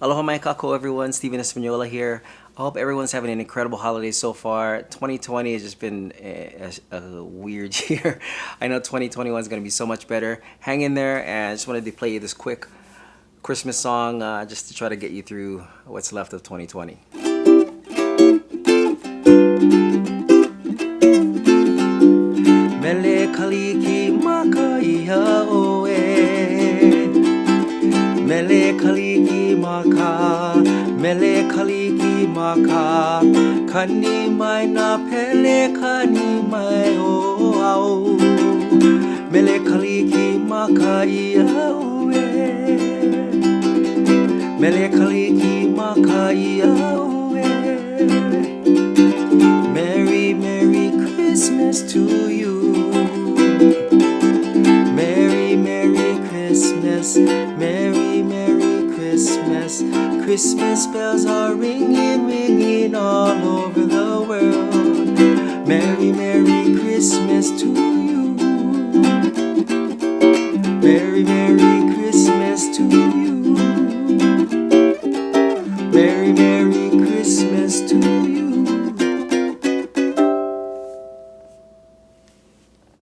Aloha mai kako everyone, Steven Espanola here. I hope everyone's having an incredible holiday so far. 2020 has just been a weird year. I know 2021 is going to be so much better. Hang in there, and I just wanted to play you this quick Christmas song just to try to get you through what's left of 2020. Mele Kalikimaka iha oe Mele Kalikimaka Mele Kalikimaka Kani mai na pele kani mai o au Mele Kalikimaka iha oe Mele Kalikimaka iha oe Merry, Merry Christmas to you Merry, Merry Christmas Merry, Merry Christmas Christmas bells are ringing, ringing all over the world Merry, Merry Christmas to you Merry, Merry Christmas to you